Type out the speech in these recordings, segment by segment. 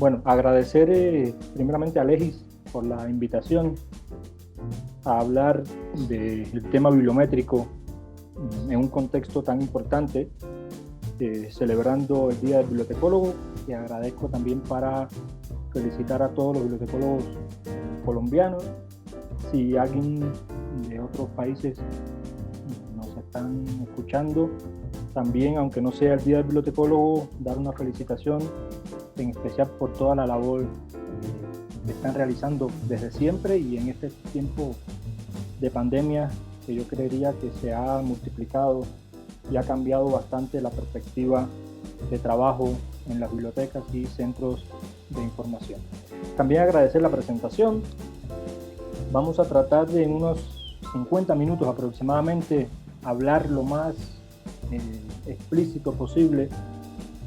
Bueno, agradecer primeramente a Legis por la invitación a hablar del tema bibliométrico en un contexto tan importante, celebrando el Día del Bibliotecólogo, y agradezco también para felicitar a todos los bibliotecólogos colombianos. Si alguien de otros países nos están escuchando, también, aunque no sea el Día del Bibliotecólogo, dar una felicitación en especial por toda la labor que están realizando desde siempre y en este tiempo de pandemia, que yo creería que se ha multiplicado y ha cambiado bastante la perspectiva de trabajo en las bibliotecas y centros de información. También agradecer la presentación. Vamos a tratar de en unos 50 minutos aproximadamente hablar lo más explícito posible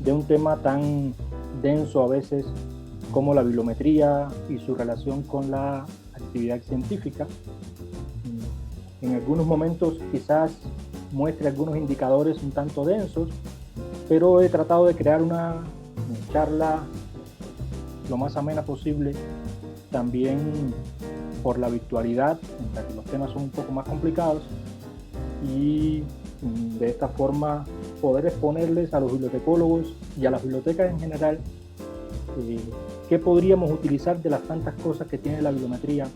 de un tema tan denso a veces como la bibliometría y su relación con la actividad científica. En algunos momentos quizás muestre algunos indicadores un tanto densos, pero he tratado de crear una charla lo más amena posible, también por la virtualidad, en la que los temas son un poco más complicados, y de esta forma poder exponerles a los bibliotecólogos y a las bibliotecas en general qué podríamos utilizar de las tantas cosas que tiene la bibliometría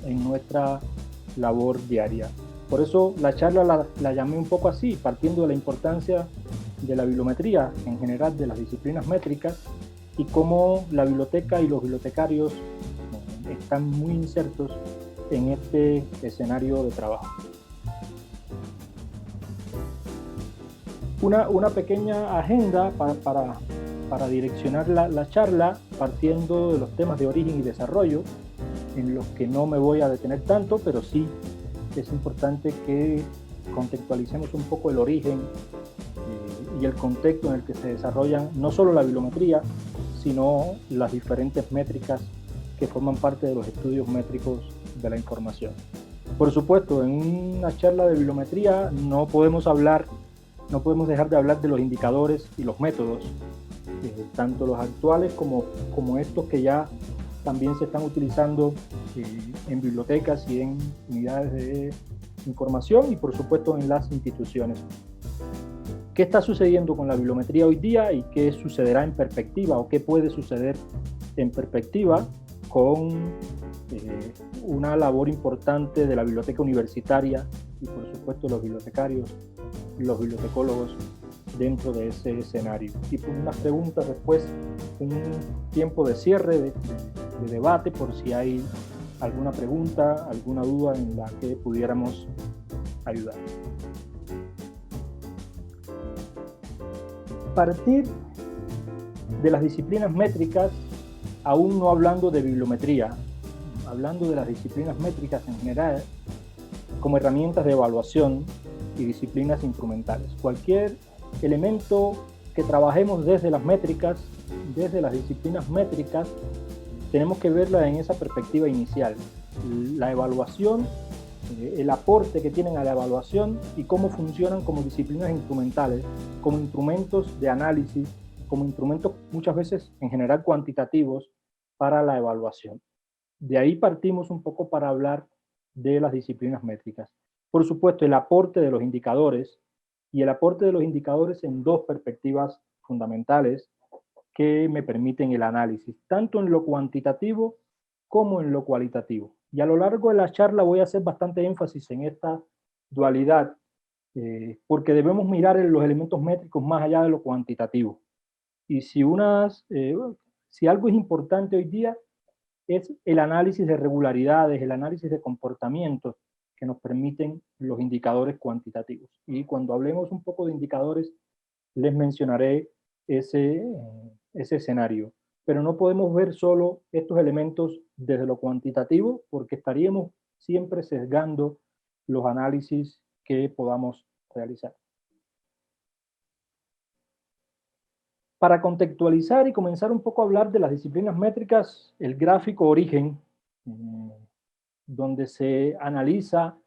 en nuestra labor diaria. Por eso la charla la llamé un poco así, partiendo de la importancia de la bibliometría en general, de las disciplinas métricas, y cómo la biblioteca y los bibliotecarios están muy insertos en este escenario de trabajo. Una pequeña agenda para direccionar la charla, partiendo de los temas de origen y desarrollo, en los que no me voy a detener tanto, pero sí es importante que contextualicemos un poco el origen y el contexto en el que se desarrollan no solo la bibliometría, sino las diferentes métricas que forman parte de los estudios métricos de la información. Por supuesto, en una charla de bibliometría no podemos dejar de hablar de los indicadores y los métodos, tanto los actuales como estos que ya también se están utilizando en bibliotecas y en unidades de información y por supuesto en las instituciones. ¿Qué está sucediendo con la bibliometría hoy día y qué sucederá en perspectiva o qué puede suceder en perspectiva con una labor importante de la biblioteca universitaria y por supuesto los bibliotecarios y los bibliotecólogos dentro de ese escenario? Y por unas preguntas después, un tiempo de cierre, de debate, por si hay alguna pregunta, alguna duda en la que pudiéramos ayudar. Partir de las disciplinas métricas, aún no hablando de bibliometría, hablando de las disciplinas métricas en general, como herramientas de evaluación y disciplinas instrumentales. Cualquier elemento que trabajemos desde las métricas, desde las disciplinas métricas, tenemos que verla en esa perspectiva inicial. La evaluación, el aporte que tienen a la evaluación y cómo funcionan como disciplinas instrumentales, como instrumentos de análisis, como instrumentos muchas veces en general cuantitativos para la evaluación. De ahí partimos un poco para hablar de las disciplinas métricas. Por supuesto, el aporte de los indicadores y el aporte de los indicadores en dos perspectivas fundamentales que me permiten el análisis, tanto en lo cuantitativo como en lo cualitativo. Y a lo largo de la charla voy a hacer bastante énfasis en esta dualidad, porque debemos mirar en los elementos métricos más allá de lo cuantitativo. Y si algo es importante hoy día, es el análisis de regularidades, el análisis de comportamientos que nos permiten los indicadores cuantitativos. Y cuando hablemos un poco de indicadores, les mencionaré ese escenario. Pero no podemos ver solo estos elementos desde lo cuantitativo, porque estaríamos siempre sesgando los análisis que podamos realizar. Para contextualizar y comenzar un poco a hablar de las disciplinas métricas, el gráfico origen, donde se analiza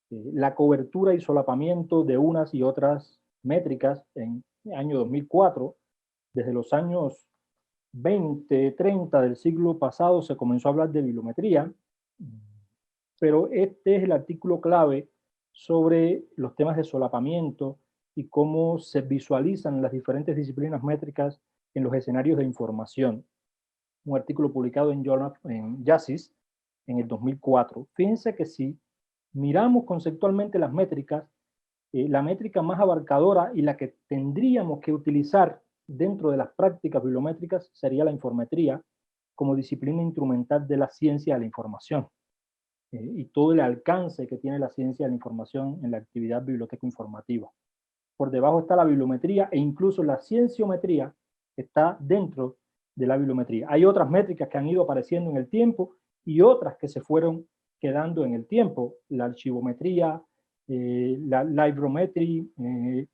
la cobertura y solapamiento de unas y otras métricas en el año 2004, desde los años 20, 30 del siglo pasado se comenzó a hablar de bibliometría, pero este es el artículo clave sobre los temas de solapamiento y cómo se visualizan las diferentes disciplinas métricas en los escenarios de información. Un artículo publicado en JASIS en el 2004. Fíjense que si miramos conceptualmente las métricas, la métrica más abarcadora y la que tendríamos que utilizar dentro de las prácticas bibliométricas sería la informetría como disciplina instrumental de la ciencia de la información y todo el alcance que tiene la ciencia de la información en la actividad biblioteco-informativa. Por debajo está la bibliometría e incluso la cienciometría está dentro de la bibliometría. Hay otras métricas que han ido apareciendo en el tiempo y otras que se fueron quedando en el tiempo. La archivometría, la librometry,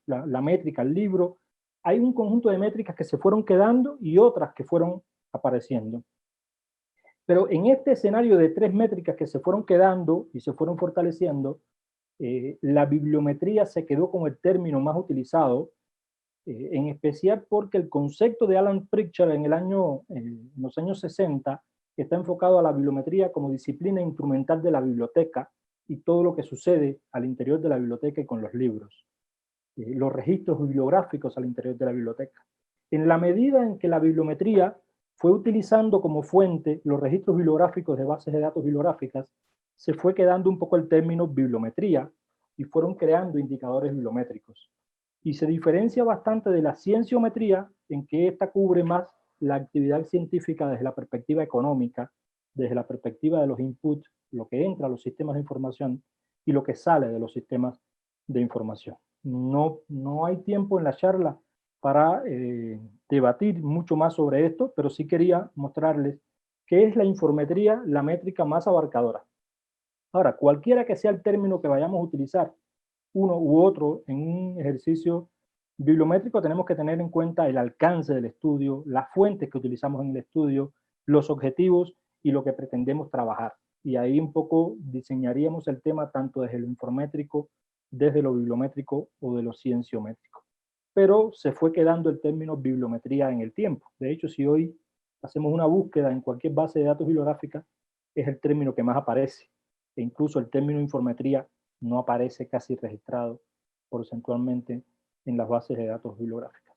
la métrica, el libro. Hay un conjunto de métricas que se fueron quedando y otras que fueron apareciendo. Pero en este escenario de tres métricas que se fueron quedando y se fueron fortaleciendo, la bibliometría se quedó con el término más utilizado, en especial porque el concepto de Alan Pritchard en los años 60 está enfocado a la bibliometría como disciplina instrumental de la biblioteca y todo lo que sucede al interior de la biblioteca y con los libros, los registros bibliográficos al interior de la biblioteca. En la medida en que la bibliometría fue utilizando como fuente los registros bibliográficos de bases de datos bibliográficas, se fue quedando un poco el término bibliometría y fueron creando indicadores bibliométricos. Y se diferencia bastante de la cienciometría, en que esta cubre más la actividad científica desde la perspectiva económica, desde la perspectiva de los inputs, lo que entra a los sistemas de información y lo que sale de los sistemas de información. No hay tiempo en la charla para debatir mucho más sobre esto, pero sí quería mostrarles qué es la informetría, la métrica más abarcadora. Ahora, cualquiera que sea el término que vayamos a utilizar, uno u otro, en un ejercicio bibliométrico, tenemos que tener en cuenta el alcance del estudio, las fuentes que utilizamos en el estudio, los objetivos y lo que pretendemos trabajar. Y ahí un poco diseñaríamos el tema tanto desde lo informétrico, desde lo bibliométrico o de lo cienciométrico. Pero se fue quedando el término bibliometría en el tiempo. De hecho, si hoy hacemos una búsqueda en cualquier base de datos bibliográfica, es el término que más aparece. E incluso el término informetría no aparece casi registrado porcentualmente en las bases de datos bibliográficas.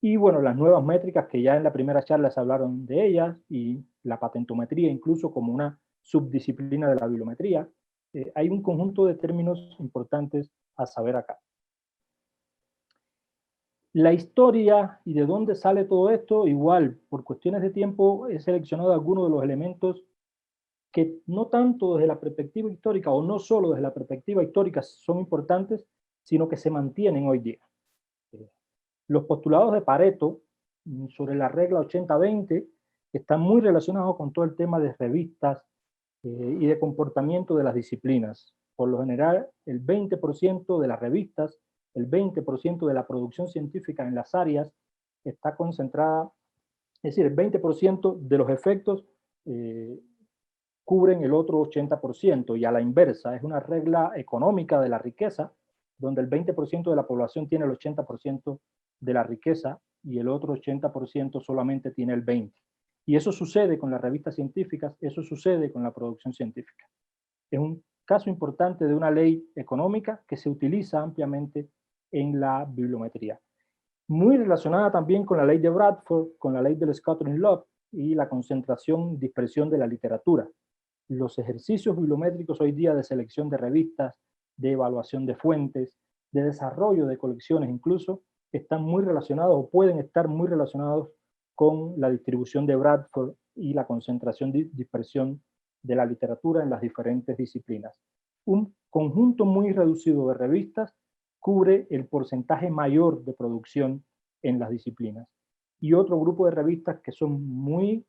Y bueno, las nuevas métricas que ya en la primera charla se hablaron de ellas y la patentometría incluso como una subdisciplina de la bibliometría, hay un conjunto de términos importantes a saber acá. La historia y de dónde sale todo esto, igual, por cuestiones de tiempo he seleccionado algunos de los elementos que no tanto desde la perspectiva histórica o no solo desde la perspectiva histórica son importantes, sino que se mantienen hoy día. Los postulados de Pareto sobre la regla 80-20 están muy relacionados con todo el tema de revistas y de comportamiento de las disciplinas. Por lo general, el 20% de las revistas, el 20% de la producción científica en las áreas está concentrada, es decir, el 20% de los efectos cubren el otro 80%, y a la inversa, es una regla económica de la riqueza, donde el 20% de la población tiene el 80% de la riqueza y el otro 80% solamente tiene el 20%. Y eso sucede con las revistas científicas, eso sucede con la producción científica. Es un caso importante de una ley económica que se utiliza ampliamente en la bibliometría. Muy relacionada también con la ley de Bradford, con la ley del Scattering Law y la concentración, dispersión de la literatura. Los ejercicios bibliométricos hoy día de selección de revistas, de evaluación de fuentes, de desarrollo de colecciones incluso, están muy relacionados o pueden estar muy relacionados con la distribución de Bradford y la concentración y dispersión de la literatura en las diferentes disciplinas. Un conjunto muy reducido de revistas cubre el porcentaje mayor de producción en las disciplinas. Y otro grupo de revistas que son muy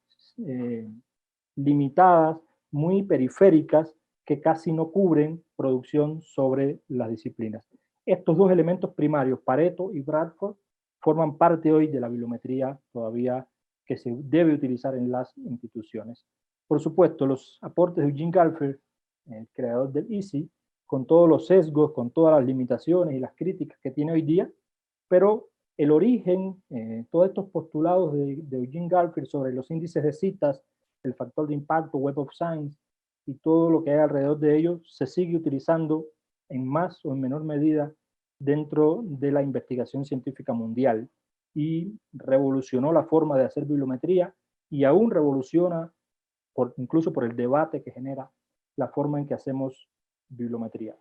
limitadas, muy periféricas, que casi no cubren producción sobre las disciplinas. Estos dos elementos primarios, Pareto y Bradford, forman parte hoy de la bibliometría todavía que se debe utilizar en las instituciones. Por supuesto, los aportes de Eugene Galfer, el creador del EASY, con todos los sesgos, con todas las limitaciones y las críticas que tiene hoy día, pero El origen, todos estos postulados de Eugene Garfield sobre los índices de citas, el factor de impacto, Web of Science y todo lo que hay alrededor de ellos, se sigue utilizando en más o en menor medida dentro de la investigación científica mundial y revolucionó la forma de hacer bibliometría y aún revoluciona incluso por el debate que genera la forma en que hacemos bibliometría.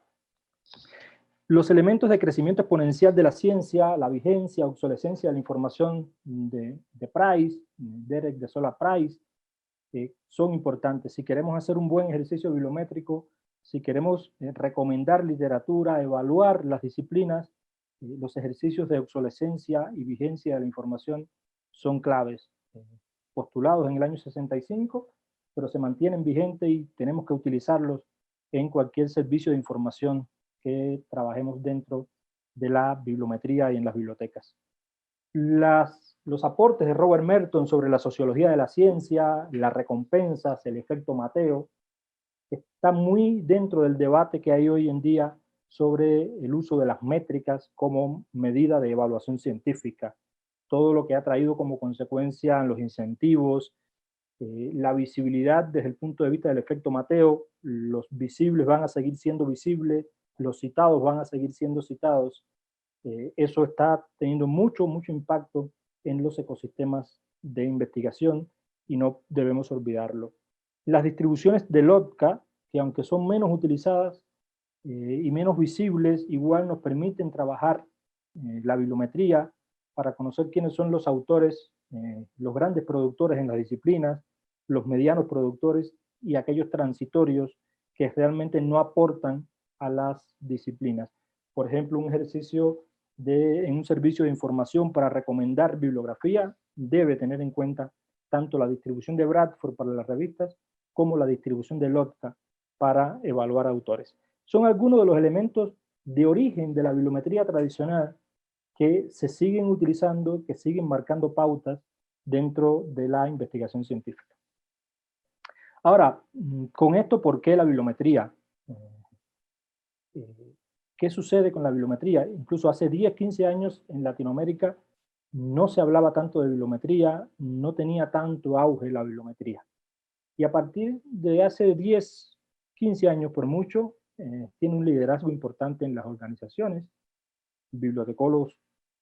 Los elementos de crecimiento exponencial de la ciencia, la vigencia, obsolescencia de la información de Price, Derek de Sola Price, son importantes. Si queremos hacer un buen ejercicio bibliométrico, si queremos recomendar literatura, evaluar las disciplinas, los ejercicios de obsolescencia y vigencia de la información son claves. Postulados en el año 65, pero se mantienen vigentes y tenemos que utilizarlos en cualquier servicio de información que trabajemos dentro de la bibliometría y en las bibliotecas. Los aportes de Robert Merton sobre la sociología de la ciencia, las recompensas, el efecto Mateo, está muy dentro del debate que hay hoy en día sobre el uso de las métricas como medida de evaluación científica. Todo lo que ha traído como consecuencia los incentivos, la visibilidad desde el punto de vista del efecto Mateo, los visibles van a seguir siendo visibles, los citados van a seguir siendo citados. Eso está teniendo mucho impacto en los ecosistemas de investigación y no debemos olvidarlo. Las distribuciones de Lotka, que aunque son menos utilizadas y menos visibles, igual nos permiten trabajar la bibliometría para conocer quiénes son los autores, los grandes productores en las disciplinas, los medianos productores y aquellos transitorios que realmente no aportan a las disciplinas. Por ejemplo, un ejercicio en un servicio de información para recomendar bibliografía debe tener en cuenta tanto la distribución de Bradford para las revistas como la distribución de Lotka para evaluar autores. Son algunos de los elementos de origen de la bibliometría tradicional que se siguen utilizando, que siguen marcando pautas dentro de la investigación científica. Ahora, con esto, ¿por qué la bibliometría? ¿Qué sucede con la bibliometría? Incluso hace 10, 15 años en Latinoamérica no se hablaba tanto de bibliometría, no tenía tanto auge la bibliometría. Y a partir de hace 10, 15 años por mucho, tiene un liderazgo importante en las organizaciones, bibliotecólogos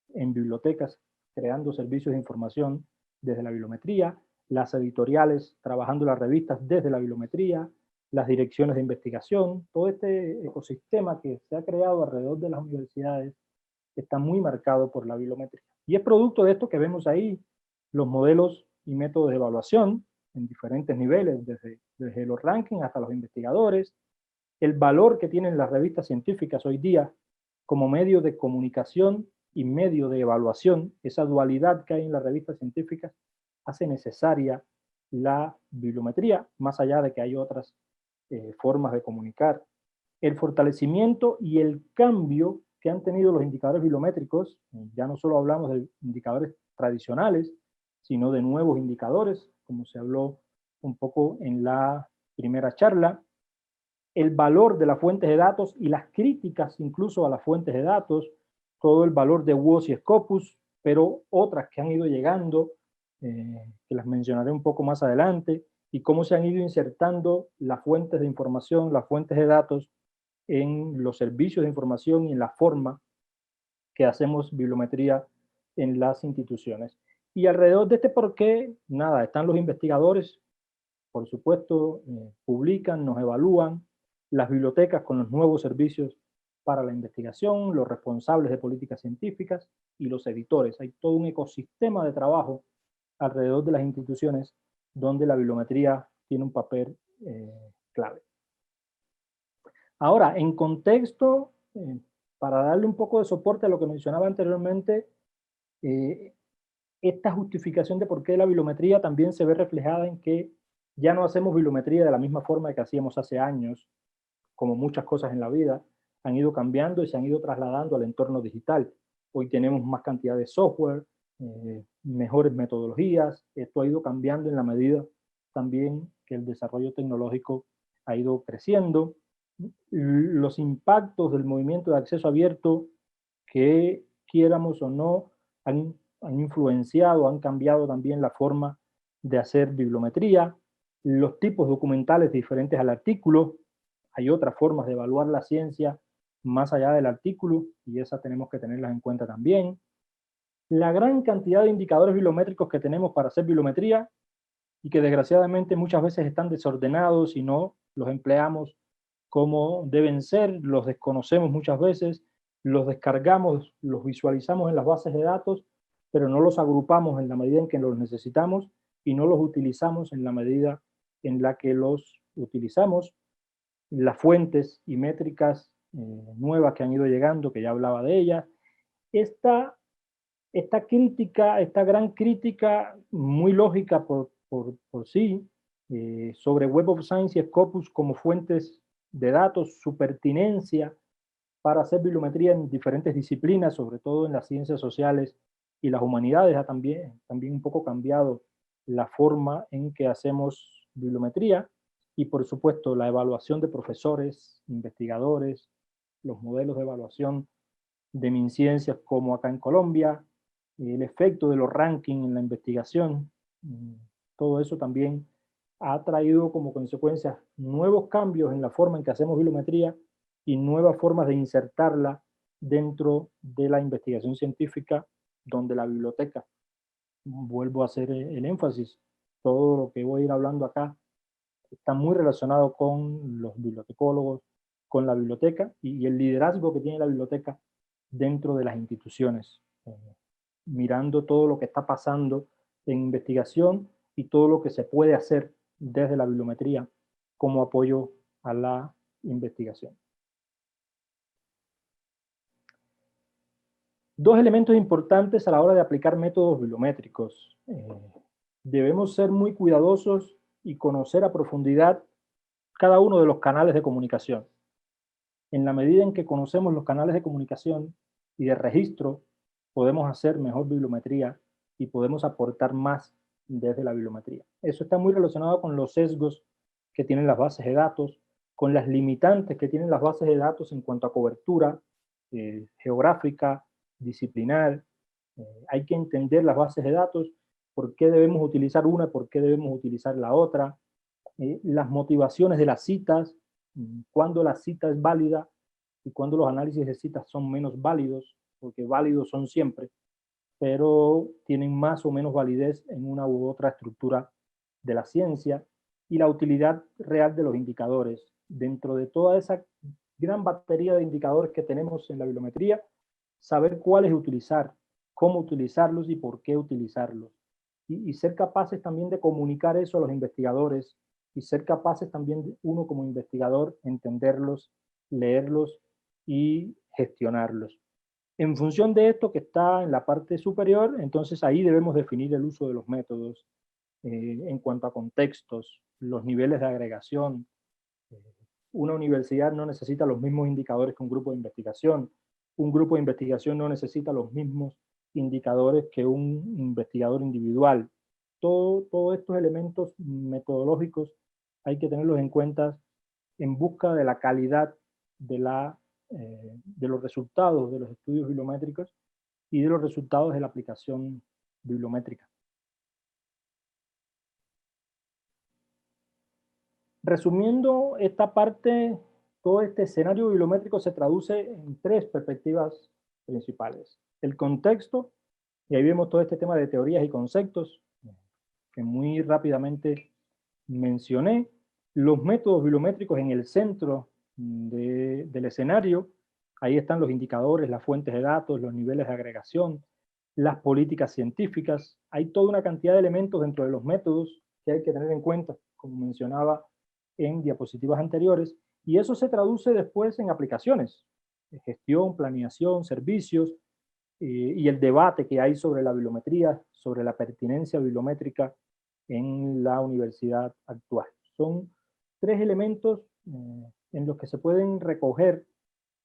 en bibliotecas, creando servicios de información desde la bibliometría, las editoriales trabajando las revistas desde la bibliometría, las direcciones de investigación, todo este ecosistema que se ha creado alrededor de las universidades está muy marcado por la bibliometría. Y es producto de esto que vemos ahí, los modelos y métodos de evaluación en diferentes niveles, desde los rankings hasta los investigadores, el valor que tienen las revistas científicas hoy día como medio de comunicación y medio de evaluación, esa dualidad que hay en las revistas científicas hace necesaria la bibliometría, más allá de que hay otras formas de comunicar. El fortalecimiento y el cambio que han tenido los indicadores bibliométricos, ya no solo hablamos de indicadores tradicionales, sino de nuevos indicadores, como se habló un poco en la primera charla, el valor de las fuentes de datos y las críticas incluso a las fuentes de datos, todo el valor de WOS y Scopus, pero otras que han ido llegando, que las mencionaré un poco más adelante, y cómo se han ido insertando las fuentes de información, las fuentes de datos en los servicios de información y en la forma que hacemos bibliometría en las instituciones. Y alrededor de este porqué, nada, están los investigadores, por supuesto, publican, nos evalúan, las bibliotecas con los nuevos servicios para la investigación, los responsables de políticas científicas y los editores. Hay todo un ecosistema de trabajo alrededor de las instituciones donde la bibliometría tiene un papel clave. Ahora, en contexto, para darle un poco de soporte a lo que mencionaba anteriormente, esta justificación de por qué la bibliometría también se ve reflejada en que ya no hacemos bibliometría de la misma forma que hacíamos hace años, como muchas cosas en la vida, han ido cambiando y se han ido trasladando al entorno digital. Hoy tenemos más cantidad de software, mejores metodologías, esto ha ido cambiando en la medida también que el desarrollo tecnológico ha ido creciendo. Los impactos del movimiento de acceso abierto, que quieramos o no, han influenciado, han cambiado también la forma de hacer bibliometría, los tipos documentales diferentes al artículo. Hay otras formas de evaluar la ciencia más allá del artículo y esas tenemos que tenerlas en cuenta también. La gran cantidad de indicadores bibliométricos que tenemos para hacer bibliometría y que desgraciadamente muchas veces están desordenados y no los empleamos como deben ser, los desconocemos muchas veces, los descargamos, los visualizamos en las bases de datos, pero no los agrupamos en la medida en que los necesitamos y no los utilizamos en la medida en la que los utilizamos. Las fuentes y métricas nuevas que han ido llegando, que ya hablaba de ellas, esta crítica, esta gran crítica muy lógica por sí, sobre Web of Science y Scopus como fuentes de datos, su pertinencia para hacer bibliometría en diferentes disciplinas, sobre todo en las ciencias sociales y las humanidades, ha también un poco cambiado la forma en que hacemos bibliometría y por supuesto la evaluación de profesores, investigadores, los modelos de evaluación de MinCiencias como acá en Colombia, el efecto de los rankings en la investigación, todo eso también ha traído como consecuencia nuevos cambios en la forma en que hacemos bibliometría y nuevas formas de insertarla dentro de la investigación científica, donde la biblioteca, vuelvo a hacer el énfasis, todo lo que voy a ir hablando acá está muy relacionado con los bibliotecólogos, con la biblioteca y el liderazgo que tiene la biblioteca dentro de las instituciones, mirando todo lo que está pasando en investigación y todo lo que se puede hacer desde la bibliometría como apoyo a la investigación. Dos elementos importantes a la hora de aplicar métodos bibliométricos. Debemos ser muy cuidadosos y conocer a profundidad cada uno de los canales de comunicación. En la medida en que conocemos los canales de comunicación y de registro, podemos hacer mejor bibliometría y podemos aportar más desde la bibliometría. Eso está muy relacionado con los sesgos que tienen las bases de datos, con las limitantes que tienen las bases de datos en cuanto a cobertura geográfica, disciplinar. Hay que entender las bases de datos, por qué debemos utilizar una, por qué debemos utilizar la otra, las motivaciones de las citas, cuándo la cita es válida y cuándo los análisis de citas son menos válidos, porque válidos son siempre, pero tienen más o menos validez en una u otra estructura de la ciencia, y la utilidad real de los indicadores. Dentro de toda esa gran batería de indicadores que tenemos en la bibliometría, saber cuáles utilizar, cómo utilizarlos y por qué utilizarlos. Y ser capaces también de comunicar eso a los investigadores y ser capaces también uno como investigador entenderlos, leerlos y gestionarlos. En función de esto que está en la parte superior, entonces ahí debemos definir el uso de los métodos en cuanto a contextos, los niveles de agregación. Una universidad no necesita los mismos indicadores que un grupo de investigación. Un grupo de investigación no necesita los mismos indicadores que un investigador individual. Todos estos elementos metodológicos hay que tenerlos en cuenta en busca de la calidad de los resultados de los estudios bibliométricos y de los resultados de la aplicación bibliométrica. Resumiendo esta parte, todo este escenario bibliométrico se traduce en tres perspectivas principales. El contexto, y ahí vemos todo este tema de teorías y conceptos, que muy rápidamente mencioné. Los métodos bibliométricos en el centro del escenario, ahí están los indicadores, las fuentes de datos, los niveles de agregación, las políticas científicas. Hay toda una cantidad de elementos dentro de los métodos que hay que tener en cuenta, como mencionaba en diapositivas anteriores, y eso se traduce después en aplicaciones, gestión, planeación, servicios, y el debate que hay sobre la bibliometría, sobre la pertinencia bibliométrica en la universidad actual. Son tres elementos en los que se pueden recoger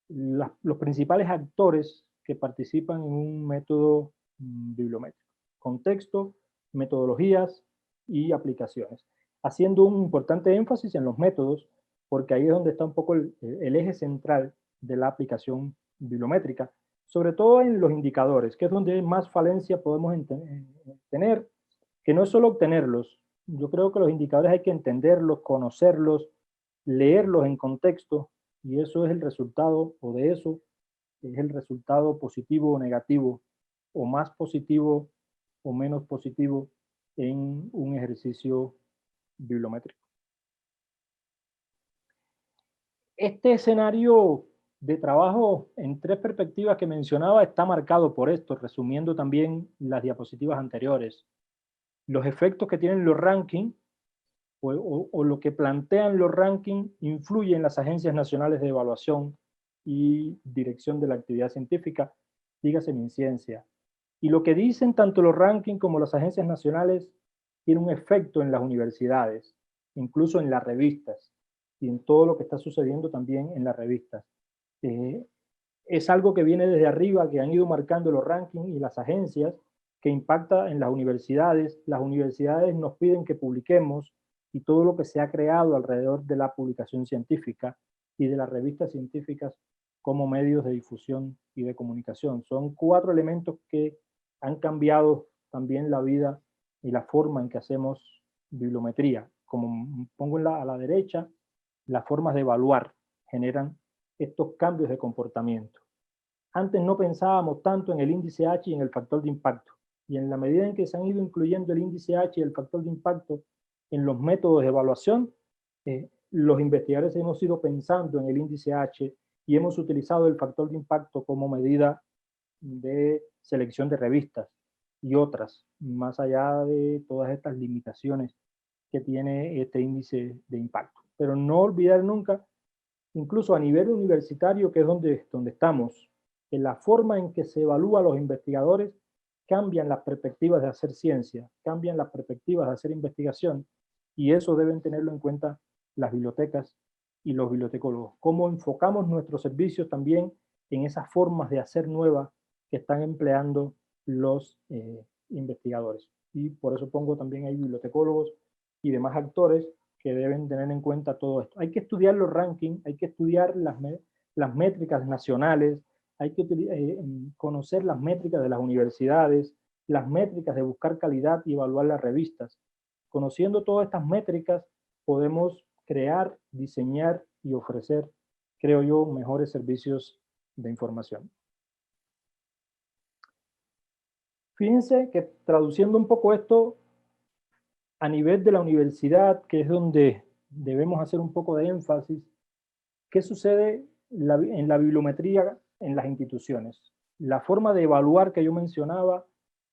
los principales actores que participan en un método bibliométrico. Contexto, metodologías y aplicaciones. Haciendo un importante énfasis en los métodos, porque ahí es donde está un poco el eje central de la aplicación bibliométrica. sobre todo en los indicadores, que es donde más falencia podemos tener, que no es solo obtenerlos. Yo creo que los indicadores hay que entenderlos, conocerlos, leerlos en contexto, y eso es el resultado, o de eso es el resultado positivo o negativo, o más positivo o menos positivo en un ejercicio bibliométrico. Este escenario de trabajo en tres perspectivas que mencionaba está marcado por esto, resumiendo también las diapositivas anteriores. Los efectos que tienen los rankings o lo que plantean los rankings influye en las agencias nacionales de evaluación y dirección de la actividad científica, dígase MinCiencia. Y lo que dicen tanto los rankings como las agencias nacionales tiene un efecto en las universidades, incluso en las revistas y en todo lo que está sucediendo también en las revistas. Eh, es algo que viene desde arriba, que han ido marcando los rankings y las agencias, que impacta en las universidades. Las universidades nos piden que publiquemos y todo lo que se ha creado alrededor de la publicación científica y de las revistas científicas como medios de difusión y de comunicación. Son cuatro elementos que han cambiado también la vida y la forma en que hacemos bibliometría. Como pongo a la derecha, las formas de evaluar generan estos cambios de comportamiento. Antes no pensábamos tanto en el índice H y en el factor de impacto. Y en la medida en que se han ido incluyendo el índice H y el factor de impacto en los métodos de evaluación, los investigadores hemos ido pensando en el índice H y hemos utilizado el factor de impacto como medida de selección de revistas y otras, más allá de todas estas limitaciones que tiene este índice de impacto. Pero no olvidar nunca, incluso a nivel universitario, que es donde estamos, en la forma en que se evalúa a los investigadores, cambian las perspectivas de hacer ciencia, cambian las perspectivas de hacer investigación, y eso deben tenerlo en cuenta las bibliotecas y los bibliotecólogos. Cómo enfocamos nuestros servicios también en esas formas de hacer nuevas que están empleando los investigadores. Y por eso pongo también ahí bibliotecólogos y demás actores que deben tener en cuenta todo esto. Hay que estudiar los rankings, hay que estudiar las métricas nacionales, hay que conocer las métricas de las universidades, las métricas de buscar calidad y evaluar las revistas. Conociendo todas estas métricas, podemos crear, diseñar y ofrecer, creo yo, mejores servicios de información. Fíjense que traduciendo un poco esto a nivel de la universidad, que es donde debemos hacer un poco de énfasis, ¿qué sucede en la bibliometría en las instituciones? La forma de evaluar que yo mencionaba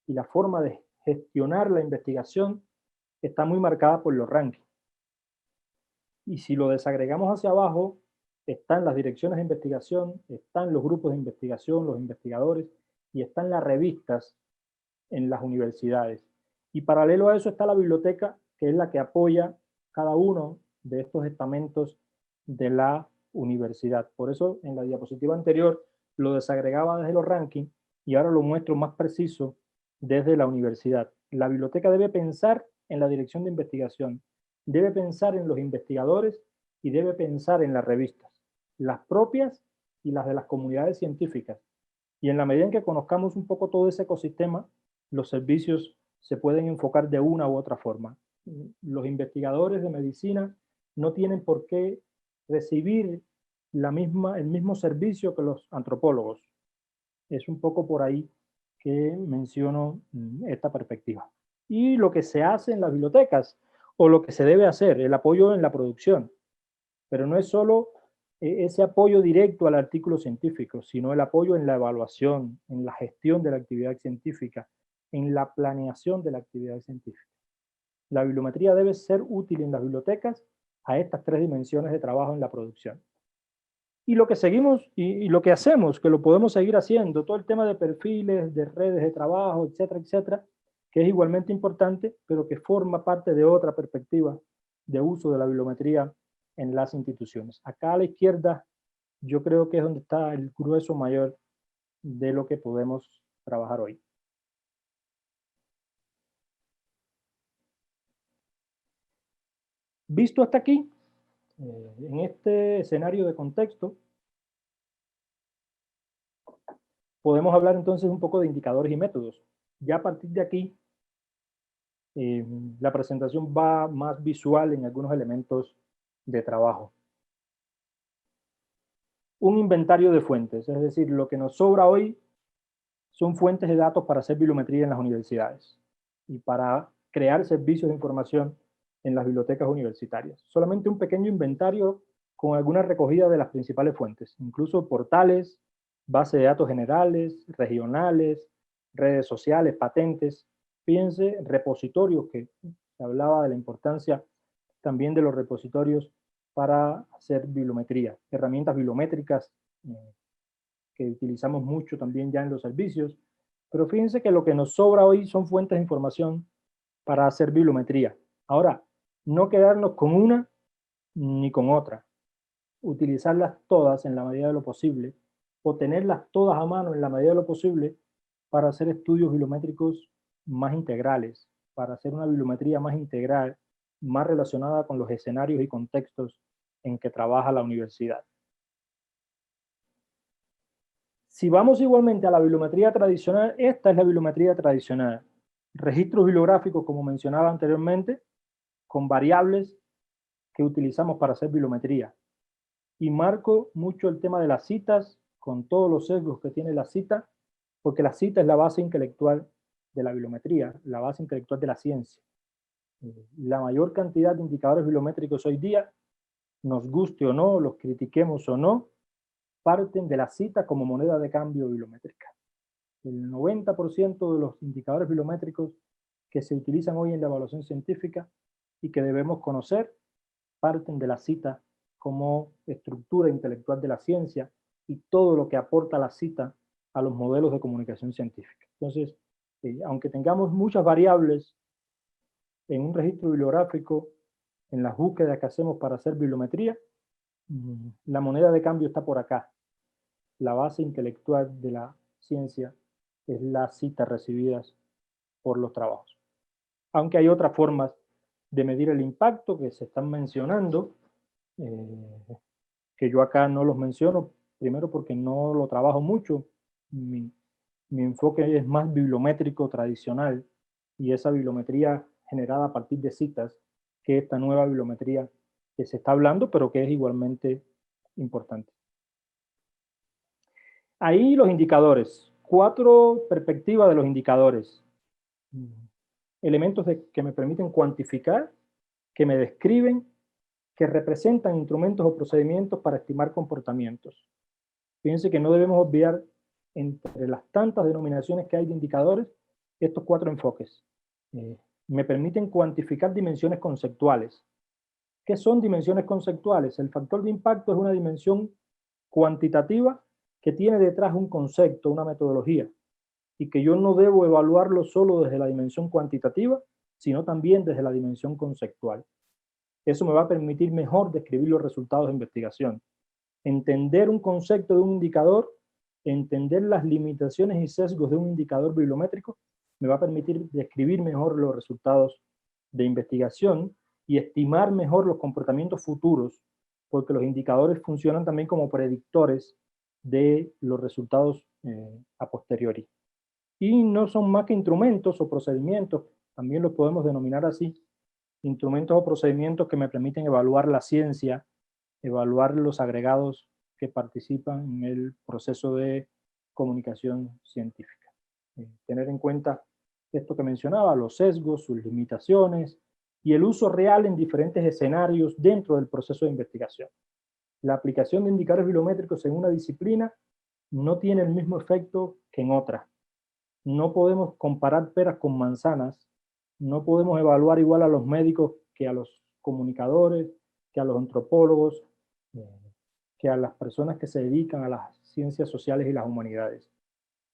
y la forma de gestionar la investigación está muy marcada por los rankings. Y si lo desagregamos hacia abajo, están las direcciones de investigación, están los grupos de investigación, los investigadores, y están las revistas en las universidades. Y paralelo a eso está la biblioteca, que es la que apoya cada uno de estos estamentos de la universidad. Por eso en la diapositiva anterior lo desagregaba desde los rankings y ahora lo muestro más preciso desde la universidad. La biblioteca debe pensar en la dirección de investigación, debe pensar en los investigadores y debe pensar en las revistas, las propias y las de las comunidades científicas. Y en la medida en que conozcamos un poco todo ese ecosistema, los servicios se pueden enfocar de una u otra forma. Los investigadores de medicina no tienen por qué recibir el mismo servicio que los antropólogos. Es un poco por ahí que menciono esta perspectiva. Y lo que se hace en las bibliotecas, o lo que se debe hacer, el apoyo en la producción. Pero no es solo ese apoyo directo al artículo científico, sino el apoyo en la evaluación, en la gestión de la actividad científica, en la planeación de la actividad científica. La bibliometría debe ser útil en las bibliotecas a estas tres dimensiones de trabajo en la producción. Y lo que seguimos y lo que hacemos, que lo podemos seguir haciendo, todo el tema de perfiles, de redes de trabajo, etcétera, etcétera, que es igualmente importante, pero que forma parte de otra perspectiva de uso de la bibliometría en las instituciones. Acá a la izquierda yo creo que es donde está el grueso mayor de lo que podemos trabajar hoy. Visto hasta aquí, en este escenario de contexto, Podemos hablar entonces un poco de indicadores y métodos. Ya a partir de aquí, la presentación va más visual en algunos elementos de trabajo. Un inventario de fuentes, es decir, lo que nos sobra hoy son fuentes de datos para hacer bibliometría en las universidades y para crear servicios de información en las bibliotecas universitarias. Solamente un pequeño inventario con alguna recogida de las principales fuentes, incluso portales, bases de datos generales, regionales, redes sociales, patentes. Fíjense, repositorios, que se hablaba de la importancia también de los repositorios para hacer bibliometría, herramientas bibliométricas que utilizamos mucho también ya en los servicios, pero fíjense que lo que nos sobra hoy son fuentes de información para hacer bibliometría. Ahora, no quedarnos con una ni con otra, utilizarlas todas en la medida de lo posible, o tenerlas todas a mano en la medida de lo posible para hacer estudios bibliométricos más integrales, para hacer una bibliometría más integral, más relacionada con los escenarios y contextos en que trabaja la universidad. Si vamos igualmente a la bibliometría tradicional, esta es la bibliometría tradicional. Registros bibliográficos, como mencionaba anteriormente, con variables que utilizamos para hacer bibliometría. Y marco mucho el tema de las citas, con todos los sesgos que tiene la cita, porque la cita es la base intelectual de la bibliometría, la base intelectual de la ciencia. La mayor cantidad de indicadores bibliométricos hoy día, nos guste o no, los critiquemos o no, parten de la cita como moneda de cambio bibliométrica. El 90% de los indicadores bibliométricos que se utilizan hoy en la evaluación científica y que debemos conocer parten de la cita como estructura intelectual de la ciencia y todo lo que aporta la cita a los modelos de comunicación científica. Entonces, aunque tengamos muchas variables en un registro bibliográfico, en las búsquedas que hacemos para hacer bibliometría, la moneda de cambio está por acá. La base intelectual de la ciencia es las citas recibidas por los trabajos. Aunque hay otras formas de medir el impacto que se están mencionando, que yo acá no los menciono, primero porque no lo trabajo mucho, mi enfoque es más bibliométrico tradicional y esa bibliometría generada a partir de citas que esta nueva bibliometría que se está hablando, pero que es igualmente importante. Ahí los indicadores, 4 perspectivas de los indicadores. Elementos que me permiten cuantificar, que me describen, que representan instrumentos o procedimientos para estimar comportamientos. Fíjense que no debemos olvidar, entre las tantas denominaciones que hay de indicadores, estos 4 enfoques. Me permiten cuantificar dimensiones conceptuales. ¿Qué son dimensiones conceptuales? El factor de impacto es una dimensión cuantitativa que tiene detrás un concepto, una metodología, y que yo no debo evaluarlo solo desde la dimensión cuantitativa, sino también desde la dimensión conceptual. Eso me va a permitir mejor describir los resultados de investigación. Entender un concepto de un indicador, entender las limitaciones y sesgos de un indicador bibliométrico, me va a permitir describir mejor los resultados de investigación y estimar mejor los comportamientos futuros, porque los indicadores funcionan también como predictores de los resultados a posteriori. Y no son más que instrumentos o procedimientos, también los podemos denominar así, instrumentos o procedimientos que me permiten evaluar la ciencia, evaluar los agregados que participan en el proceso de comunicación científica. Tener en cuenta esto que mencionaba, los sesgos, sus limitaciones y el uso real en diferentes escenarios dentro del proceso de investigación. La aplicación de indicadores bibliométricos en una disciplina no tiene el mismo efecto que en otra. No podemos comparar peras con manzanas, no podemos evaluar igual a los médicos que a los comunicadores, que a los antropólogos, que a las personas que se dedican a las ciencias sociales y las humanidades.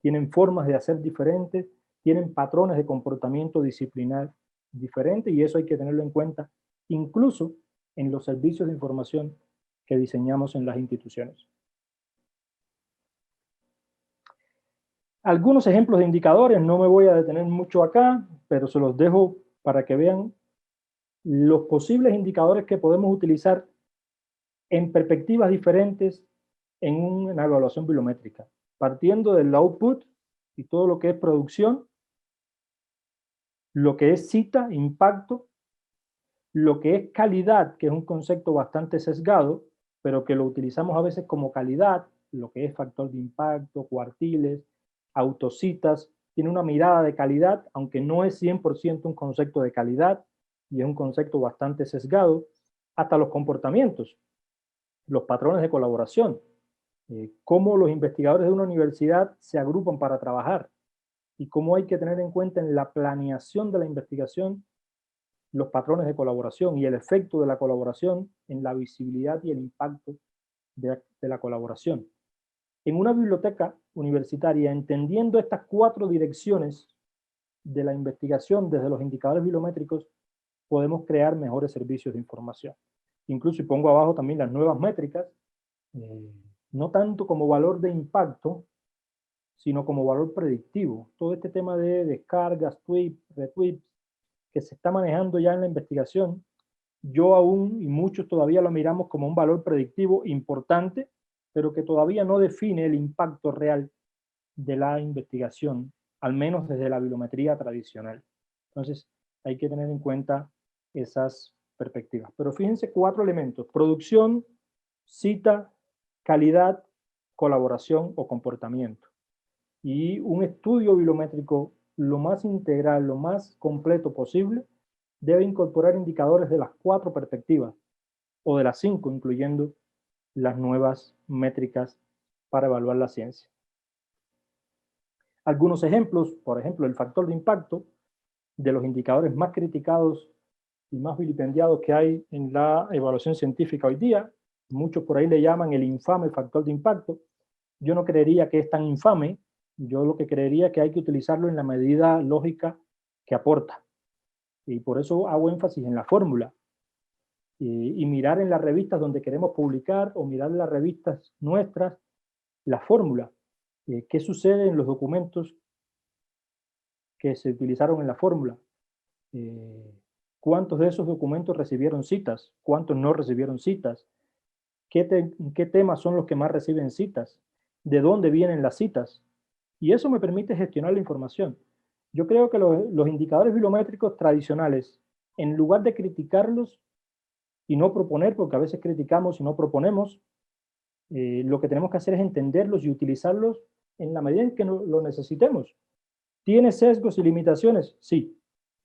Tienen formas de hacer diferentes, tienen patrones de comportamiento disciplinar diferentes y eso hay que tenerlo en cuenta, incluso en los servicios de información que diseñamos en las instituciones. Algunos ejemplos de indicadores, no me voy a detener mucho acá, pero se los dejo para que vean los posibles indicadores que podemos utilizar en perspectivas diferentes en una evaluación bibliométrica. partiendo del output y todo lo que es producción, lo que es cita, impacto, lo que es calidad, que es un concepto bastante sesgado, pero que lo utilizamos a veces como calidad, lo que es factor de impacto, cuartiles, autocitas, tiene una mirada de calidad, aunque no es 100% un concepto de calidad y es un concepto bastante sesgado, hasta los comportamientos, los patrones de colaboración, cómo los investigadores de una universidad se agrupan para trabajar y cómo hay que tener en cuenta en la planeación de la investigación los patrones de colaboración y el efecto de la colaboración en la visibilidad y el impacto de la colaboración. En una biblioteca universitaria, entendiendo estas 4 direcciones de la investigación desde los indicadores bibliométricos, podemos crear mejores servicios de información. Incluso, y pongo abajo también las nuevas métricas, no tanto como valor de impacto, sino como valor predictivo. Todo este tema de descargas, tweets, retweets, que se está manejando ya en la investigación, yo aún y muchos todavía lo miramos como un valor predictivo importante, pero que todavía no define el impacto real de la investigación, al menos desde la bibliometría tradicional. Entonces, hay que tener en cuenta esas perspectivas. Pero fíjense 4 elementos: producción, cita, calidad, colaboración o comportamiento. Y un estudio bibliométrico lo más integral, lo más completo posible, debe incorporar indicadores de las 4 perspectivas, o de las 5, incluyendo las nuevas métricas para evaluar la ciencia. Algunos ejemplos, por ejemplo, el factor de impacto, de los indicadores más criticados y más vilipendiados que hay en la evaluación científica hoy día. Muchos por ahí le llaman el infame factor de impacto. Yo no creería que es tan infame. Yo lo que creería es que hay que utilizarlo en la medida lógica que aporta. Y por eso hago énfasis en la fórmula. Y mirar en las revistas donde queremos publicar o mirar en las revistas nuestras la fórmula. ¿Qué sucede en los documentos que se utilizaron en la fórmula? ¿Cuántos de esos documentos recibieron citas? ¿Cuántos no recibieron citas? ¿Qué temas son los que más reciben citas? ¿De dónde vienen las citas? Y eso me permite gestionar la información. Yo creo que los indicadores bibliométricos tradicionales, en lugar de criticarlos y no proponer, porque a veces criticamos y no proponemos, lo que tenemos que hacer es entenderlos y utilizarlos en la medida en que lo necesitemos. ¿Tiene sesgos y limitaciones? Sí.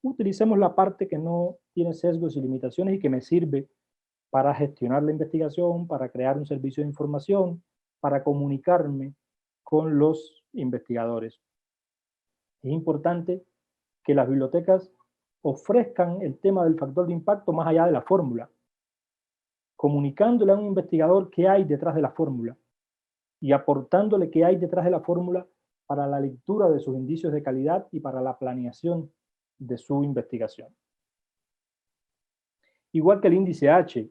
Utilicemos la parte que no tiene sesgos y limitaciones y que me sirve para gestionar la investigación, para crear un servicio de información, para comunicarme con los investigadores. Es importante que las bibliotecas ofrezcan el tema del factor de impacto más allá de la fórmula, comunicándole a un investigador qué hay detrás de la fórmula y aportándole qué hay detrás de la fórmula para la lectura de sus indicios de calidad y para la planeación de su investigación. Igual que el índice H,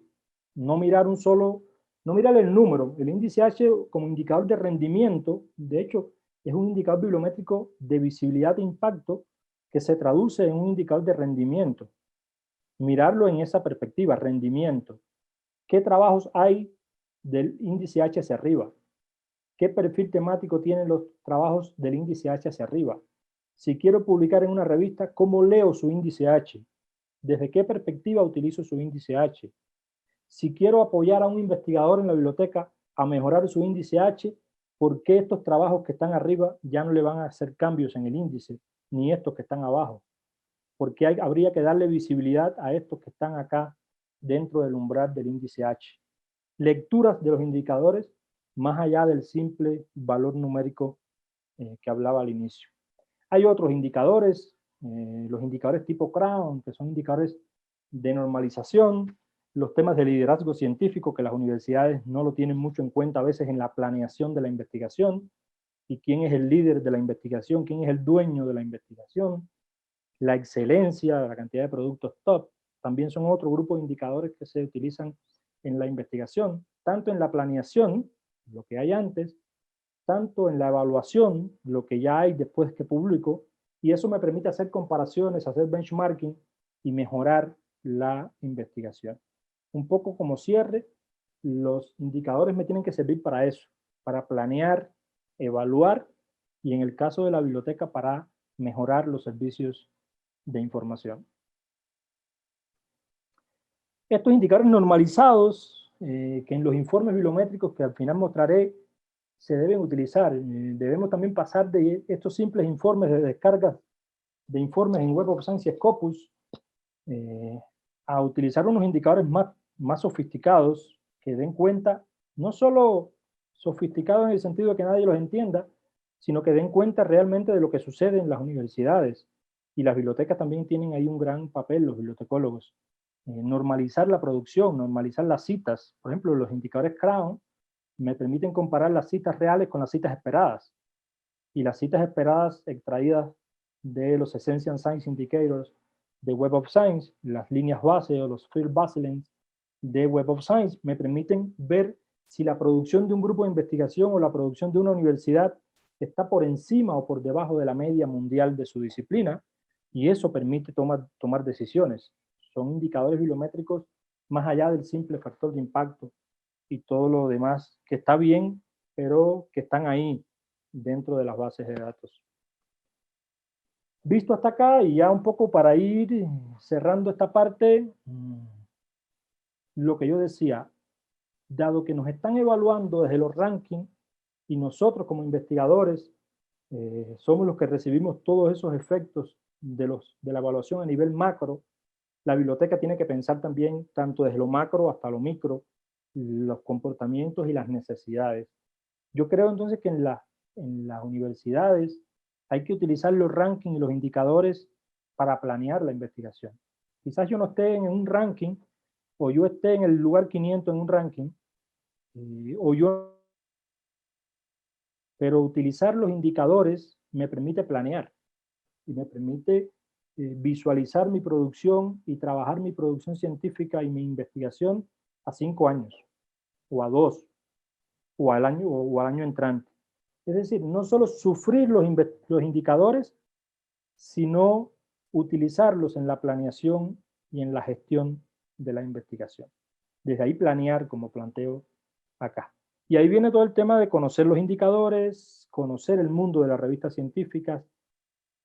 no mirar no mirar el número. El índice H como indicador de rendimiento, de hecho, es un indicador bibliométrico de visibilidad e impacto que se traduce en un indicador de rendimiento. Mirarlo en esa perspectiva, rendimiento. ¿Qué trabajos hay del índice H hacia arriba? ¿Qué perfil temático tienen los trabajos del índice H hacia arriba? Si quiero publicar en una revista, ¿cómo leo su índice H? ¿Desde qué perspectiva utilizo su índice H? Si quiero apoyar a un investigador en la biblioteca a mejorar su índice H, ¿por qué estos trabajos que están arriba ya no le van a hacer cambios en el índice, ni estos que están abajo? ¿Por qué habría que darle visibilidad a estos que están acá dentro del umbral del índice H? Lecturas de los indicadores más allá del simple valor numérico que hablaba al inicio. Hay otros indicadores, los indicadores tipo Crown, que son indicadores de normalización, los temas de liderazgo científico, que las universidades no lo tienen mucho en cuenta a veces en la planeación de la investigación, y quién es el líder de la investigación, quién es el dueño de la investigación, la excelencia, la cantidad de productos top, también son otro grupo de indicadores que se utilizan en la investigación, tanto en la planeación, lo que hay antes, tanto en la evaluación, lo que ya hay después que publico, y eso me permite hacer comparaciones, hacer benchmarking y mejorar la investigación. Un poco como cierre, los indicadores me tienen que servir para eso, para planear evaluar y en el caso de la biblioteca para mejorar los servicios de información. Estos indicadores normalizados, que en los informes bibliométricos que al final mostraré, se deben utilizar. Debemos también pasar de estos simples informes de descargas de informes en Web of Science y Scopus a utilizar unos indicadores más sofisticados que den cuenta, no solo sofisticados en el sentido de que nadie los entienda, sino que den cuenta realmente de lo que sucede en las universidades. Y las bibliotecas también tienen ahí un gran papel, los bibliotecólogos. Normalizar la producción, normalizar las citas. Por ejemplo, los indicadores Crown me permiten comparar las citas reales con las citas esperadas. Y las citas esperadas extraídas de los Essential Science Indicators de Web of Science, las líneas base o los field baselines de Web of Science, me permiten ver si la producción de un grupo de investigación o la producción de una universidad está por encima o por debajo de la media mundial de su disciplina, y eso permite tomar decisiones. Son indicadores bibliométricos más allá del simple factor de impacto y todo lo demás que está bien, pero que están ahí dentro de las bases de datos. Visto hasta acá, y ya un poco para ir cerrando esta parte, lo que yo decía, dado que nos están evaluando desde los rankings y nosotros como investigadores somos los que recibimos todos esos efectos de la evaluación a nivel macro, la biblioteca tiene que pensar también tanto desde lo macro hasta lo micro, los comportamientos y las necesidades. Yo creo entonces que en las universidades hay que utilizar los rankings y los indicadores para planear la investigación. Quizás yo no esté en un ranking, o yo esté en el lugar 500 en un ranking, pero utilizar los indicadores me permite planear y me permite visualizar mi producción y trabajar mi producción científica y mi investigación a 5 años, o a 2, o al año entrante. Es decir, no solo sufrir los indicadores, sino utilizarlos en la planeación y en la gestión de la investigación. Desde ahí planear, como planteo acá. Y ahí viene todo el tema de conocer los indicadores, conocer el mundo de las revistas científicas,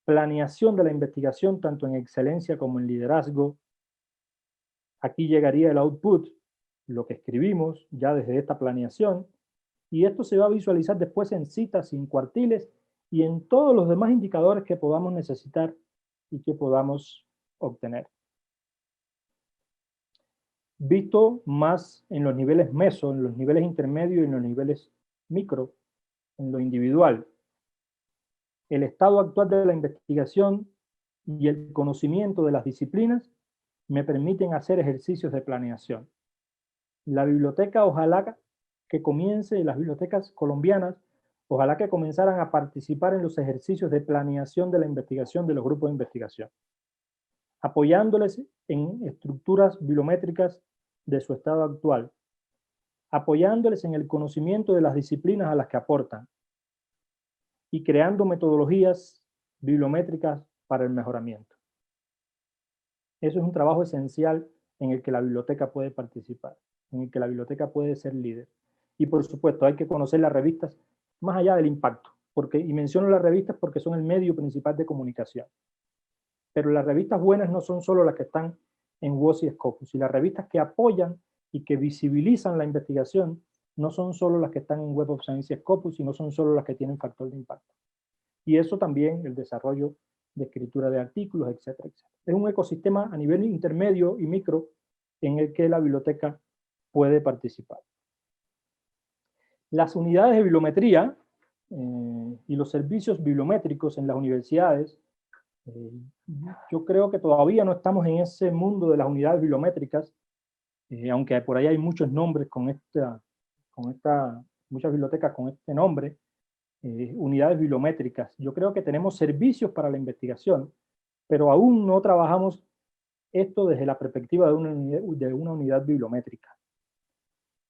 planeación de la investigación tanto en excelencia como en liderazgo. Aquí llegaría el output, lo que escribimos ya desde esta planeación, y esto se va a visualizar después en citas y en cuartiles y en todos los demás indicadores que podamos necesitar y que podamos obtener. Visto más en los niveles meso, en los niveles intermedios y en los niveles micro, en lo individual, el estado actual de la investigación y el conocimiento de las disciplinas me permiten hacer ejercicios de planeación. La biblioteca, ojalá que comience, las bibliotecas colombianas, ojalá que comenzaran a participar en los ejercicios de planeación de la investigación de los grupos de investigación, apoyándoles en estructuras bibliométricas de su estado actual, apoyándoles en el conocimiento de las disciplinas a las que aportan y creando metodologías bibliométricas para el mejoramiento. Eso es un trabajo esencial en el que la biblioteca puede participar, en el que la biblioteca puede ser líder. Y por supuesto, hay que conocer las revistas más allá del impacto, y menciono las revistas porque son el medio principal de comunicación. Pero las revistas buenas no son solo las que están en WOS y Scopus, y las revistas que apoyan y que visibilizan la investigación no son solo las que están en Web of Science y Scopus, y no son solo las que tienen factor de impacto. Y eso también, el desarrollo de escritura de artículos, etcétera, etcétera. Es un ecosistema a nivel intermedio y micro en el que la biblioteca puede participar. Las unidades de bibliometría y los servicios bibliométricos en las universidades, yo creo que todavía no estamos en ese mundo de las unidades bibliométricas, aunque por ahí hay muchos nombres muchas bibliotecas con este nombre, unidades bibliométricas. Yo creo que tenemos servicios para la investigación, pero aún no trabajamos esto desde la perspectiva de una unidad bibliométrica.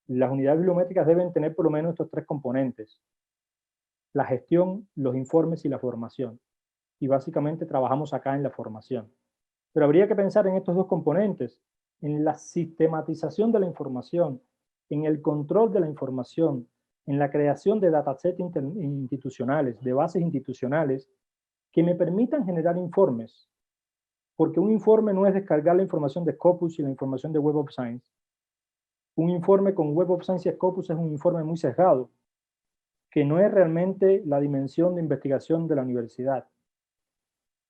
Las unidades bibliométricas deben tener por lo menos estos 3 componentes: la gestión, los informes y la formación. Y básicamente trabajamos acá en la formación. Pero habría que pensar en estos 2 componentes, en la sistematización de la información, en el control de la información, en la creación de datasets institucionales, de bases institucionales, que me permitan generar informes, porque un informe no es descargar la información de Scopus y la información de Web of Science. Un informe con Web of Science y Scopus es un informe muy sesgado, que no es realmente la dimensión de investigación de la universidad.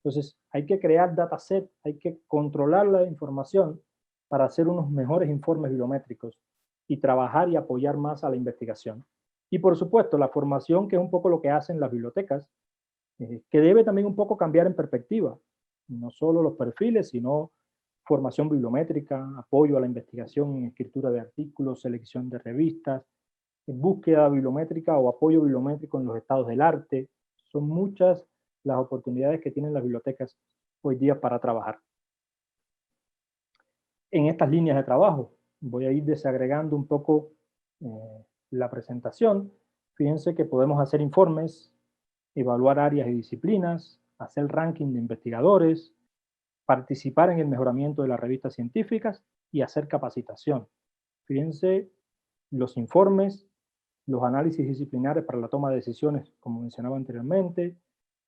Entonces, hay que crear datasets, hay que controlar la información para hacer unos mejores informes bibliométricos y trabajar y apoyar más a la investigación. Y por supuesto, la formación, que es un poco lo que hacen las bibliotecas, que debe también un poco cambiar en perspectiva. No solo los perfiles, sino formación bibliométrica, apoyo a la investigación en escritura de artículos, selección de revistas, búsqueda bibliométrica o apoyo bibliométrico en los estados del arte. Son muchas las oportunidades que tienen las bibliotecas hoy día para trabajar. En estas líneas de trabajo, voy a ir desagregando un poco la presentación. Fíjense que podemos hacer informes, evaluar áreas y disciplinas, hacer ranking de investigadores, participar en el mejoramiento de las revistas científicas y hacer capacitación. Fíjense los informes, los análisis disciplinares para la toma de decisiones, como mencionaba anteriormente,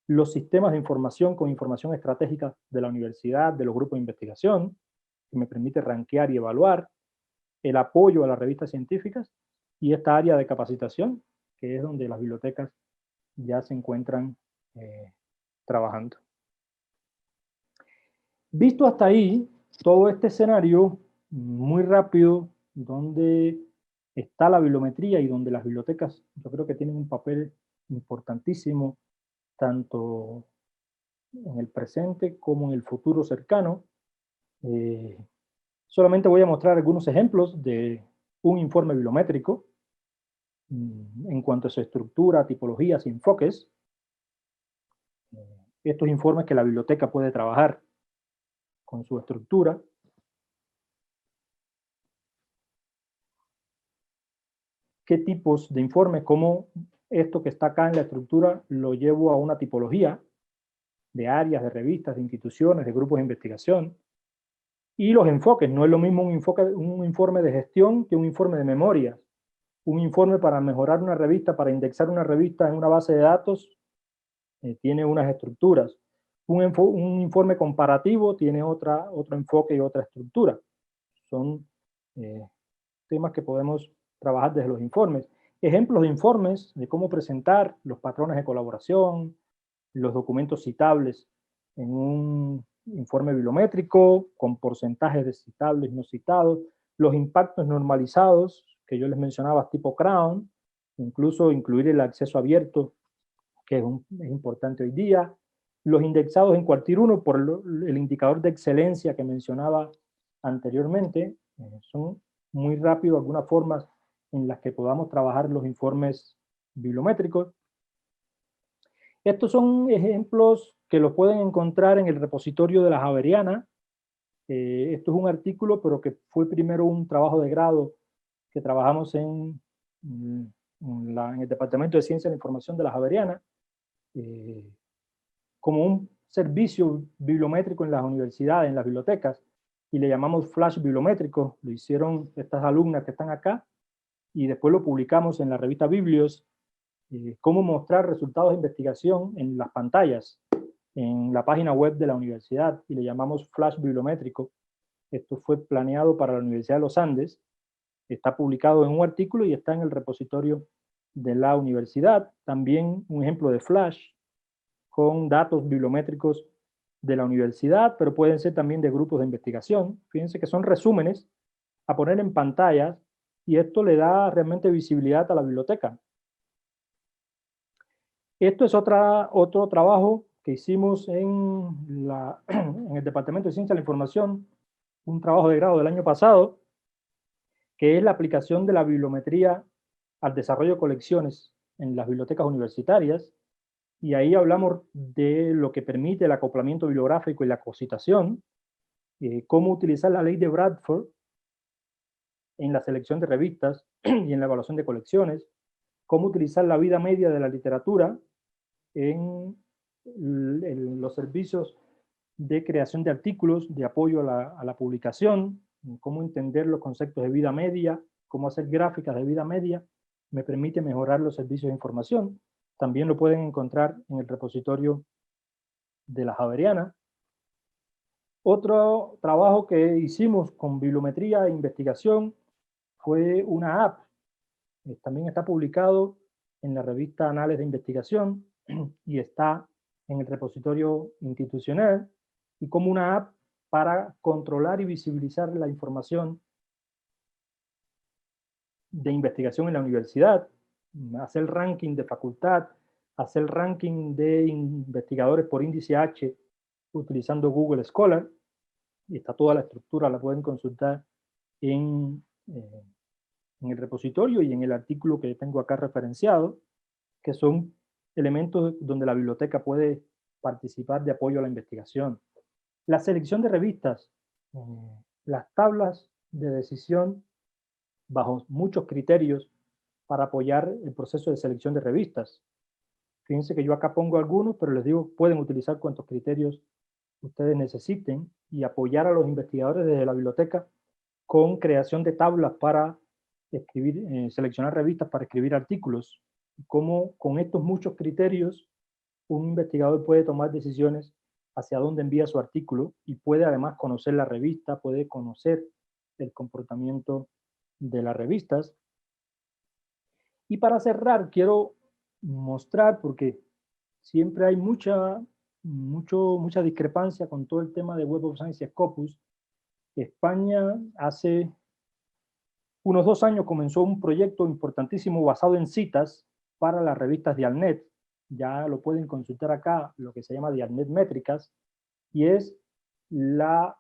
los sistemas de información con información estratégica de la universidad, de los grupos de investigación, que me permite rankear y evaluar, el apoyo a las revistas científicas y esta área de capacitación, que es donde las bibliotecas ya se encuentran trabajando. Visto hasta ahí, todo este escenario muy rápido, donde está la bibliometría y donde las bibliotecas yo creo que tienen un papel importantísimo, tanto en el presente como en el futuro cercano. Solamente voy a mostrar algunos ejemplos de un informe bibliométrico en cuanto a su estructura, tipologías y enfoques. Estos informes que la biblioteca puede trabajar con su estructura. ¿Qué tipos de informes? Cómo esto que está acá en la estructura lo llevo a una tipología de áreas, de revistas, de instituciones, de grupos de investigación. Y los enfoques, no es lo mismo un informe de gestión que un informe de memoria. Un informe para mejorar una revista, para indexar una revista en una base de datos, tiene unas estructuras. Un informe comparativo tiene otro enfoque y otra estructura. Son temas que podemos trabajar desde los informes. Ejemplos de informes, de cómo presentar los patrones de colaboración, los documentos citables en un informe bibliométrico, con porcentajes de citables y no citados, los impactos normalizados, que yo les mencionaba, tipo Crown, incluso incluir el acceso abierto, que es importante hoy día, los indexados en cuartil 1 por el indicador de excelencia que mencionaba anteriormente. Son muy rápido algunas formas en las que podamos trabajar los informes bibliométricos. Estos son ejemplos que los pueden encontrar en el repositorio de la Javeriana. Esto es un artículo, pero que fue primero un trabajo de grado que trabajamos en el Departamento de Ciencia de la Información de la Javeriana, como un servicio bibliométrico en las universidades, en las bibliotecas, y le llamamos flash bibliométrico. Lo hicieron estas alumnas que están acá, y después lo publicamos en la revista Biblios, cómo mostrar resultados de investigación en las pantallas, en la página web de la universidad, y le llamamos flash bibliométrico. Esto fue planeado para la Universidad de los Andes, está publicado en un artículo y está en el repositorio de la universidad. También un ejemplo de flash con datos bibliométricos de la universidad, pero pueden ser también de grupos de investigación. Fíjense que son resúmenes a poner en pantallas y esto le da realmente visibilidad a la biblioteca. Esto es otro trabajo que hicimos en el Departamento de Ciencia de la Información, un trabajo de grado del año pasado, que es la aplicación de la bibliometría al desarrollo de colecciones en las bibliotecas universitarias. Y ahí hablamos de lo que permite el acoplamiento bibliográfico y la cocitación, cómo utilizar la ley de Bradford en la selección de revistas y en la evaluación de colecciones, cómo utilizar la vida media de la literatura en los servicios de creación de artículos, de apoyo a la publicación, cómo entender los conceptos de vida media, cómo hacer gráficas de vida media me permite mejorar los servicios de información. También lo pueden encontrar en el repositorio de la Javeriana. Otro trabajo que hicimos con bibliometría e investigación fue una app. También está publicado en la revista Anales de Investigación y está en el repositorio institucional, y como una app para controlar y visibilizar la información de investigación en la universidad, hacer ranking de facultad, hacer ranking de investigadores por índice H utilizando Google Scholar, y está toda la estructura, la pueden consultar en, en el repositorio y en el artículo que tengo acá referenciado, que son elementos donde la biblioteca puede participar de apoyo a la investigación. La selección de revistas, las tablas de decisión bajo muchos criterios para apoyar el proceso de selección de revistas. Fíjense que yo acá pongo algunos, pero les digo, pueden utilizar cuantos criterios ustedes necesiten y apoyar a los investigadores desde la biblioteca con creación de tablas para escribir, seleccionar revistas para escribir artículos. Cómo con estos muchos criterios un investigador puede tomar decisiones hacia dónde envía su artículo y puede además conocer la revista, puede conocer el comportamiento de las revistas. Y para cerrar, quiero mostrar, porque siempre hay mucha discrepancia con todo el tema de Web of Science y Scopus. España hace unos 2 años comenzó un proyecto importantísimo basado en citas para las revistas de Dialnet. Ya lo pueden consultar acá, lo que se llama Dialnet Métricas, y es la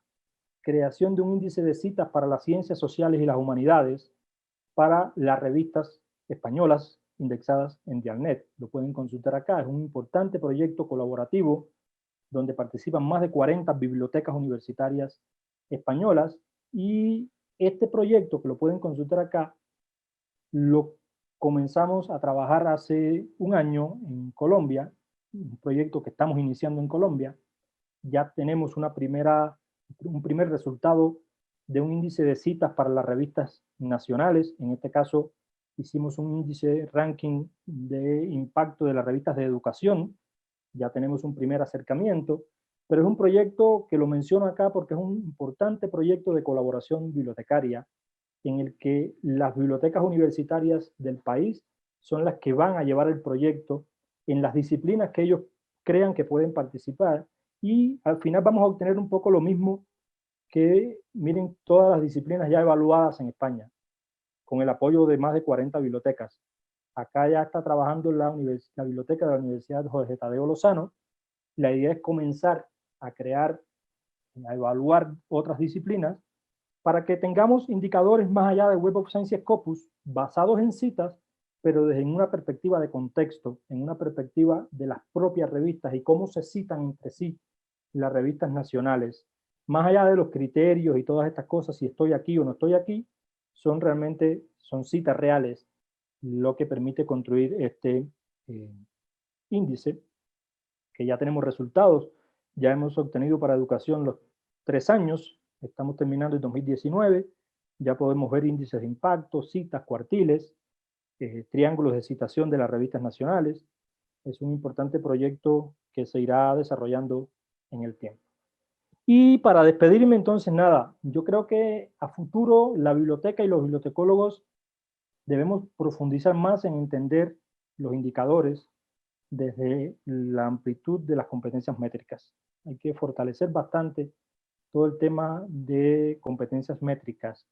creación de un índice de citas para las ciencias sociales y las humanidades para las revistas españolas indexadas en Dialnet. Lo pueden consultar acá, es un importante proyecto colaborativo donde participan más de 40 bibliotecas universitarias españolas, y este proyecto, que lo pueden consultar acá, lo comenzamos a trabajar hace 1 año en Colombia, un proyecto que estamos iniciando en Colombia. Ya tenemos un primer resultado de un índice de citas para las revistas nacionales. En este caso, hicimos un índice ranking de impacto de las revistas de educación. Ya tenemos un primer acercamiento, pero es un proyecto que lo menciono acá porque es un importante proyecto de colaboración bibliotecaria en el que las bibliotecas universitarias del país son las que van a llevar el proyecto en las disciplinas que ellos crean que pueden participar, y al final vamos a obtener un poco lo mismo que, miren, todas las disciplinas ya evaluadas en España, con el apoyo de más de 40 bibliotecas. Acá ya está trabajando la biblioteca de la Universidad Jorge Tadeo Lozano. La idea es comenzar a crear, a evaluar otras disciplinas para que tengamos indicadores más allá de Web of Science y Scopus basados en citas, pero desde una perspectiva de contexto, en una perspectiva de las propias revistas y cómo se citan entre sí las revistas nacionales. Más allá de los criterios y todas estas cosas, si estoy aquí o no estoy aquí, son citas reales, lo que permite construir este índice, que ya tenemos resultados. Ya hemos obtenido para educación los 3 años, estamos terminando el 2019, ya podemos ver índices de impacto, citas, cuartiles, triángulos de citación de las revistas nacionales. Es un importante proyecto que se irá desarrollando en el tiempo. Y para despedirme, entonces, nada, yo creo que a futuro la biblioteca y los bibliotecólogos debemos profundizar más en entender los indicadores desde la amplitud de las competencias métricas. Hay que fortalecer bastante todo el tema de competencias métricas.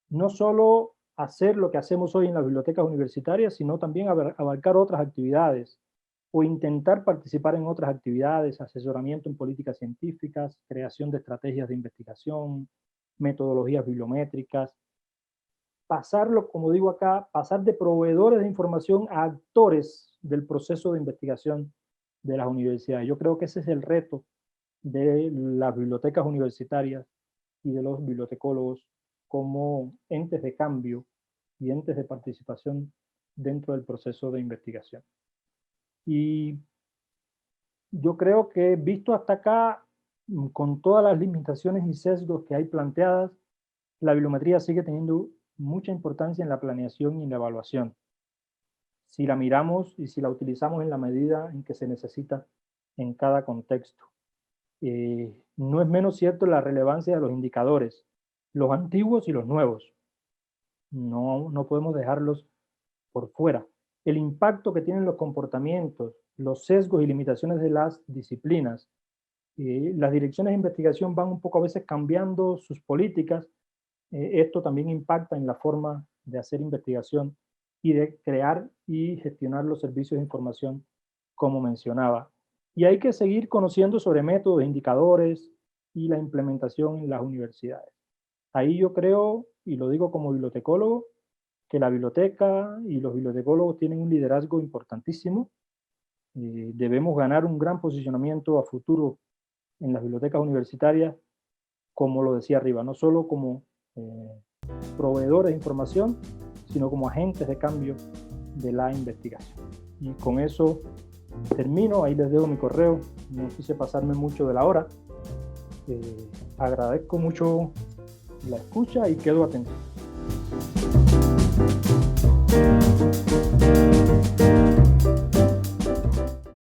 No solo hacer lo que hacemos hoy en las bibliotecas universitarias, sino también abarcar otras actividades o intentar participar en otras actividades, asesoramiento en políticas científicas, creación de estrategias de investigación, metodologías bibliométricas, pasarlo, como digo acá, pasar de proveedores de información a actores del proceso de investigación de las universidades. Yo creo que ese es el reto de las bibliotecas universitarias y de los bibliotecólogos como entes de cambio y entes de participación dentro del proceso de investigación. Y yo creo que visto hasta acá, con todas las limitaciones y sesgos que hay planteadas, la bibliometría sigue teniendo mucha importancia en la planeación y en la evaluación. si la miramos y si la utilizamos en la medida en que se necesita en cada contexto. No es menos cierto la relevancia de los indicadores, los antiguos y los nuevos. No podemos dejarlos por fuera. El impacto que tienen los comportamientos, los sesgos y limitaciones de las disciplinas. Las direcciones de investigación van un poco a veces cambiando sus políticas. Esto también impacta en la forma de hacer investigación y de crear y gestionar los servicios de información, como mencionaba. Y hay que seguir conociendo sobre métodos, indicadores y la implementación en las universidades. Ahí yo creo, y lo digo como bibliotecólogo, que la biblioteca y los bibliotecólogos tienen un liderazgo importantísimo. Debemos ganar un gran posicionamiento a futuro en las bibliotecas universitarias, como lo decía arriba, no solo como proveedores de información, sino como agentes de cambio de la investigación. Y con eso termino, ahí les dejo mi correo, no quise pasarme mucho de la hora. Agradezco mucho la escucha y quedo atento.